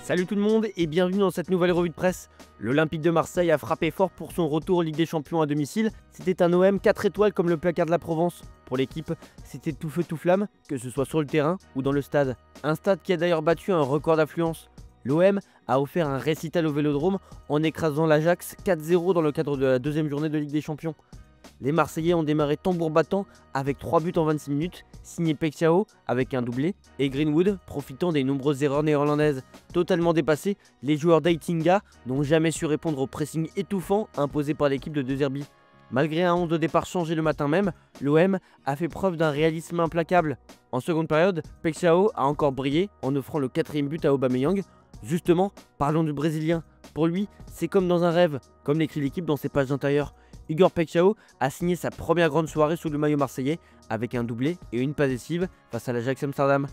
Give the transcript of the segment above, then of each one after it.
Salut tout le monde et bienvenue dans cette nouvelle revue de presse. L'Olympique de Marseille a frappé fort pour son retour en Ligue des Champions à domicile. C'était un OM 4 étoiles comme le placard de la Provence. Pour l'équipe, c'était tout feu tout flamme, que ce soit sur le terrain ou dans le stade. Un stade qui a d'ailleurs battu un record d'affluence. L'OM a offert un récital au Vélodrome en écrasant l'Ajax 4-0 dans le cadre de la deuxième journée de Ligue des Champions. Les Marseillais ont démarré tambour battant avec 3 buts en 26 minutes, signé Pecchao avec un doublé, et Greenwood profitant des nombreuses erreurs néerlandaises. Totalement dépassés, les joueurs d'Aitinga n'ont jamais su répondre au pressing étouffant imposé par l'équipe de De Zerbi. Malgré un 11 de départ changé le matin même, l'OM a fait preuve d'un réalisme implacable. En seconde période, Pecchao a encore brillé en offrant le 4e but à Aubameyang. Justement, parlons du Brésilien. Pour lui, c'est comme dans un rêve, comme l'écrit l'équipe dans ses pages intérieures. Igor Pecchao a signé sa première grande soirée sous le maillot marseillais avec un doublé et une passe décisive face à l'Ajax Amsterdam.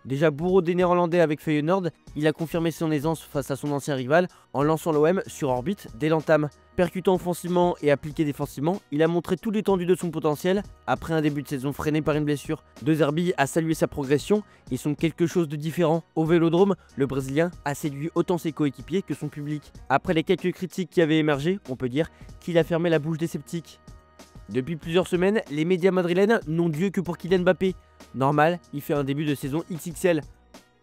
Déjà bourreau des Néerlandais avec Feyenoord, il a confirmé son aisance face à son ancien rival en lançant l'OM sur orbite dès l'entame. Percutant offensivement et appliqué défensivement, il a montré tout l'étendue de son potentiel après un début de saison freiné par une blessure. De Zerbi a salué sa progression et son quelque chose de différent. Au Vélodrome, le Brésilien a séduit autant ses coéquipiers que son public. Après les quelques critiques qui avaient émergé, on peut dire qu'il a fermé la bouche des sceptiques. Depuis plusieurs semaines, les médias madrilènes n'ont Dieu que pour Kylian Mbappé. Normal, il fait un début de saison XXL.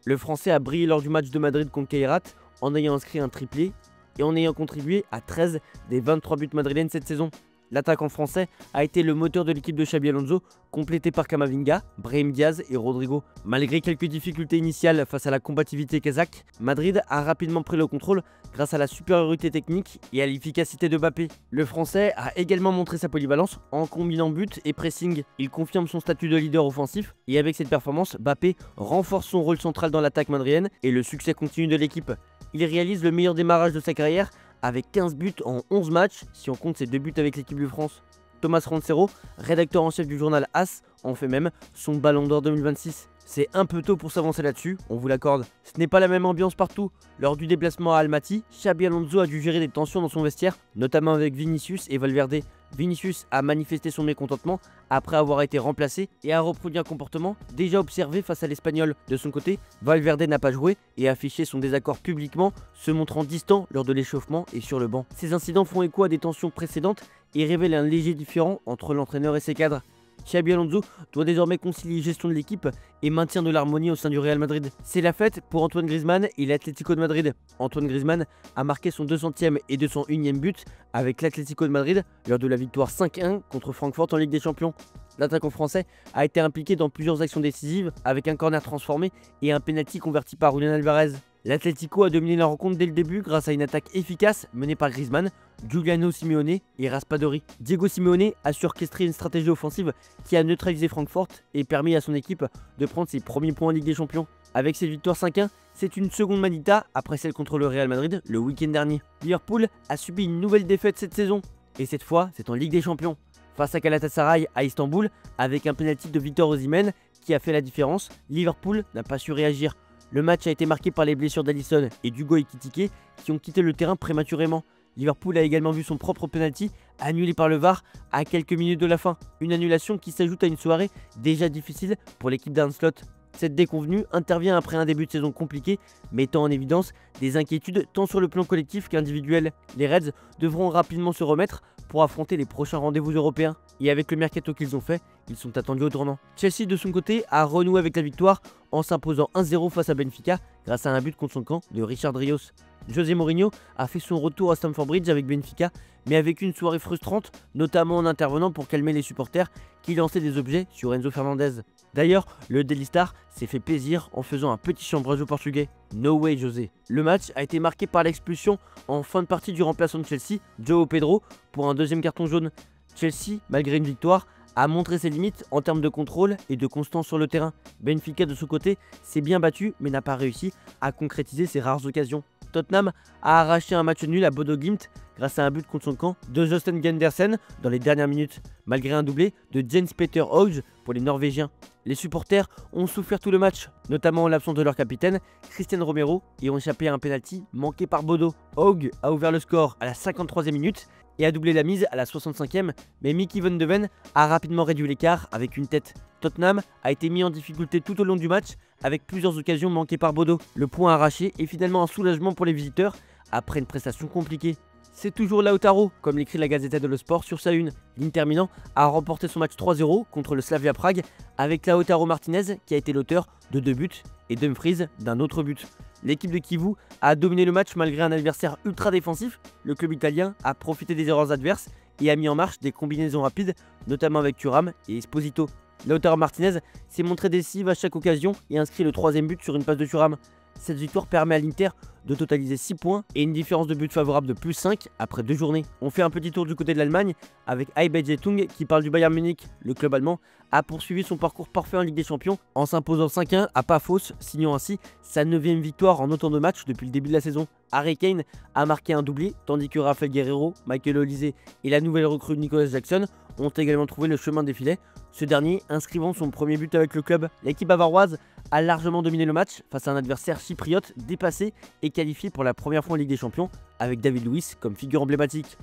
Le Français a brillé lors du match de Madrid contre Kairat en ayant inscrit un triplé et en ayant contribué à 13 des 23 buts madrilènes cette saison. L'attaquant français a été le moteur de l'équipe de Xabi Alonso, complété par Camavinga, Brahim Diaz et Rodrigo. Malgré quelques difficultés initiales face à la combativité kazakh, Madrid a rapidement pris le contrôle grâce à la supériorité technique et à l'efficacité de Mbappé. Le français a également montré sa polyvalence en combinant but et pressing. Il confirme son statut de leader offensif et avec cette performance, Mbappé renforce son rôle central dans l'attaque madrienne et le succès continu de l'équipe. Il réalise le meilleur démarrage de sa carrière avec 15 buts en 11 matchs si on compte ses 2 buts avec l'équipe de France. Thomas Roncero, rédacteur en chef du journal AS, en fait même son ballon d'or 2026. C'est un peu tôt pour s'avancer là-dessus, on vous l'accorde. Ce n'est pas la même ambiance partout. Lors du déplacement à Almaty, Xabi Alonso a dû gérer des tensions dans son vestiaire, notamment avec Vinicius et Valverde. Vinicius a manifesté son mécontentement après avoir été remplacé et a reproduit un comportement déjà observé face à l'Espagnol. De son côté, Valverde n'a pas joué et a affiché son désaccord publiquement, se montrant distant lors de l'échauffement et sur le banc. Ces incidents font écho à des tensions précédentes et révèlent un léger différend entre l'entraîneur et ses cadres. Xabi Alonso doit désormais concilier gestion de l'équipe et maintien de l'harmonie au sein du Real Madrid. C'est la fête pour Antoine Griezmann et l'Atlético de Madrid. Antoine Griezmann a marqué son 200e et 201e but avec l'Atlético de Madrid lors de la victoire 5-1 contre Francfort en Ligue des Champions. L'attaquant français a été impliqué dans plusieurs actions décisives avec un corner transformé et un penalty converti par Julián Alvarez. L'Atlético a dominé la rencontre dès le début grâce à une attaque efficace menée par Griezmann, Giuliano Simeone et Raspadori. Diego Simeone a su orchestrer une stratégie offensive qui a neutralisé Francfort et permis à son équipe de prendre ses premiers points en Ligue des Champions. Avec cette victoire 5-1, c'est une seconde manita après celle contre le Real Madrid le week-end dernier. Liverpool a subi une nouvelle défaite cette saison et cette fois c'est en Ligue des Champions. Face à Galatasaray à Istanbul, avec un penalty de Victor Osimhen qui a fait la différence, Liverpool n'a pas su réagir. Le match a été marqué par les blessures d'Alisson et d'Hugo Ekitike qui ont quitté le terrain prématurément. Liverpool a également vu son propre penalty annulé par le VAR à quelques minutes de la fin. Une annulation qui s'ajoute à une soirée déjà difficile pour l'équipe d'Arne Slot. Cette déconvenue intervient après un début de saison compliqué, mettant en évidence des inquiétudes tant sur le plan collectif qu'individuel. Les Reds devront rapidement se remettre pour affronter les prochains rendez-vous européens. Et avec le mercato qu'ils ont fait, ils sont attendus au tournant. Chelsea de son côté a renoué avec la victoire en s'imposant 1-0 face à Benfica grâce à un but contre son camp de Richard Rios. José Mourinho a fait son retour à Stamford Bridge avec Benfica, mais avec une soirée frustrante, notamment en intervenant pour calmer les supporters qui lançaient des objets sur Enzo Fernandez. D'ailleurs, le Daily Star s'est fait plaisir en faisant un petit chambrage au portugais. No way José. Le match a été marqué par l'expulsion en fin de partie du remplaçant de Chelsea, João Pedro, pour un deuxième carton jaune. Chelsea, malgré une victoire, a montré ses limites en termes de contrôle et de constance sur le terrain. Benfica de son côté s'est bien battu mais n'a pas réussi à concrétiser ses rares occasions. Tottenham a arraché un match nul à Bodo Glimt grâce à un but contre son camp de Josten Gundersen dans les dernières minutes, malgré un doublé de Jens Peter Hauge pour les Norvégiens. Les supporters ont souffert tout le match, notamment en l'absence de leur capitaine, Cristian Romero, et ont échappé à un penalty manqué par Bodo. Hauge a ouvert le score à la 53e minute et a doublé la mise à la 65e, mais Mickey Van de Ven a rapidement réduit l'écart avec une tête. Tottenham a été mis en difficulté tout au long du match avec plusieurs occasions manquées par Bodo. Le point arraché est finalement un soulagement pour les visiteurs après une prestation compliquée. C'est toujours Lautaro, comme l'écrit la Gazzetta dello Sport sur sa une. L'Inter Milan a remporté son match 3-0 contre le Slavia Prague avec Lautaro Martinez qui a été l'auteur de 2 buts et Dumfries d'un autre but. L'équipe de Kivu a dominé le match malgré un adversaire ultra défensif. Le club italien a profité des erreurs adverses et a mis en marche des combinaisons rapides, notamment avec Thuram et Esposito. Lautaro Martinez s'est montré décisif à chaque occasion et inscrit le 3e but sur une passe de Thuram. Cette victoire permet à l'Inter de totaliser 6 points et une différence de but favorable de plus 5 après 2 journées. On fait un petit tour du côté de l'Allemagne avec Aibe Zeitung qui parle du Bayern Munich. Le club allemand a poursuivi son parcours parfait en Ligue des Champions en s'imposant 5-1 à Pafos, signant ainsi sa 9e victoire en autant de matchs depuis le début de la saison. Harry Kane a marqué un doublé, tandis que Rafael Guerreiro, Michael Olise et la nouvelle recrue Nicolas Jackson ont également trouvé le chemin des filets, ce dernier inscrivant son premier but avec le club. L'équipe bavaroise a largement dominé le match face à un adversaire chypriote dépassé et qualifié pour la première fois en Ligue des Champions avec David Luiz comme figure emblématique.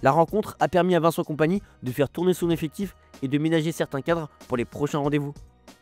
La rencontre a permis à Vincent Kompany de faire tourner son effectif et de ménager certains cadres pour les prochains rendez-vous.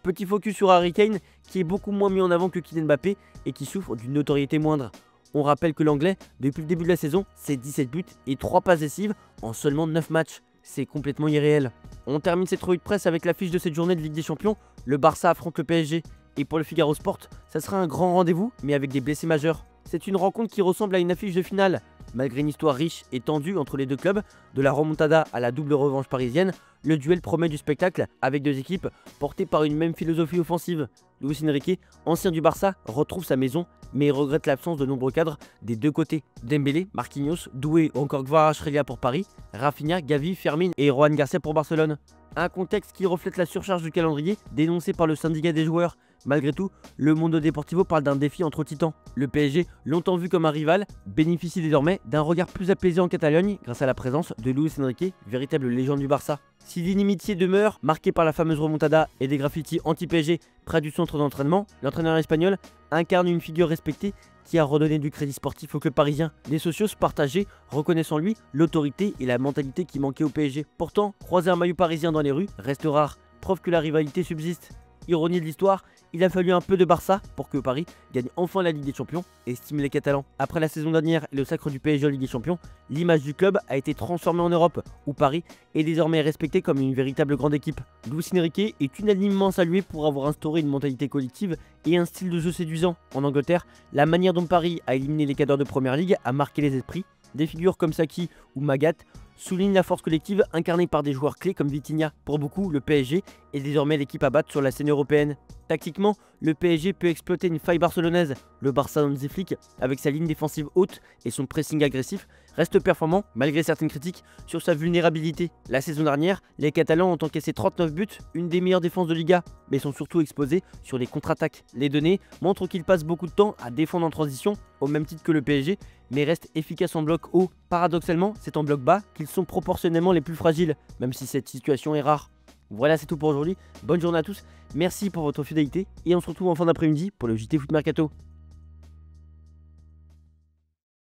Petit focus sur Harry Kane qui est beaucoup moins mis en avant que Kylian Mbappé et qui souffre d'une notoriété moindre. On rappelle que l'Anglais, depuis le début de la saison, c'est 17 buts et 3 passes décisives en seulement 9 matchs. C'est complètement irréel. On termine cette revue de presse avec l'affiche de cette journée de Ligue des Champions. Le Barça affronte le PSG. Et pour le Figaro Sport, ça sera un grand rendez-vous, mais avec des blessés majeurs. C'est une rencontre qui ressemble à une affiche de finale. Malgré une histoire riche et tendue entre les deux clubs, de la remontada à la double revanche parisienne, le duel promet du spectacle avec deux équipes portées par une même philosophie offensive. Luis Enrique, ancien du Barça, retrouve sa maison, mais regrette l'absence de nombreux cadres des deux côtés. Dembélé, Marquinhos, Doué ou encore Kvaratskhelia pour Paris, Rafinha, Gavi, Fermin et Rohan Garcia pour Barcelone. Un contexte qui reflète la surcharge du calendrier dénoncé par le syndicat des joueurs. Malgré tout, le Mundo Deportivo parle d'un défi entre titans. Le PSG, longtemps vu comme un rival, bénéficie désormais d'un regard plus apaisé en Catalogne grâce à la présence de Luis Enrique, véritable légende du Barça. Si l'inimitié demeure, marquée par la fameuse remontada et des graffitis anti-PSG près du centre d'entraînement, l'entraîneur espagnol incarne une figure respectée qui a redonné du crédit sportif au club parisien. Les socios partagés reconnaissent en lui l'autorité et la mentalité qui manquaient au PSG. Pourtant, croiser un maillot parisien dans les rues reste rare, preuve que la rivalité subsiste. Ironie de l'histoire, il a fallu un peu de Barça pour que Paris gagne enfin la Ligue des Champions et estime les Catalans. Après la saison dernière et le sacre du PSG en Ligue des Champions, l'image du club a été transformée en Europe, où Paris est désormais respecté comme une véritable grande équipe. Luis Enrique est unanimement salué pour avoir instauré une mentalité collective et un style de jeu séduisant. En Angleterre, la manière dont Paris a éliminé les cadres de Première Ligue a marqué les esprits. Des figures comme Saki ou Magat soulignent la force collective incarnée par des joueurs clés comme Vitinha. Pour beaucoup, le PSG est désormais l'équipe à battre sur la scène européenne. Tactiquement, le PSG peut exploiter une faille barcelonaise. Le Barça Hansi Flick, avec sa ligne défensive haute et son pressing agressif, reste performant malgré certaines critiques sur sa vulnérabilité. La saison dernière, les Catalans ont encaissé 39 buts, une des meilleures défenses de Liga, mais sont surtout exposés sur les contre-attaques. Les données montrent qu'ils passent beaucoup de temps à défendre en transition, au même titre que le PSG, mais restent efficaces en bloc haut. Paradoxalement, c'est en bloc bas qu'ils sont proportionnellement les plus fragiles, même si cette situation est rare. Voilà, c'est tout pour aujourd'hui. Bonne journée à tous, merci pour votre fidélité et on se retrouve en fin d'après-midi pour le JT Foot Mercato.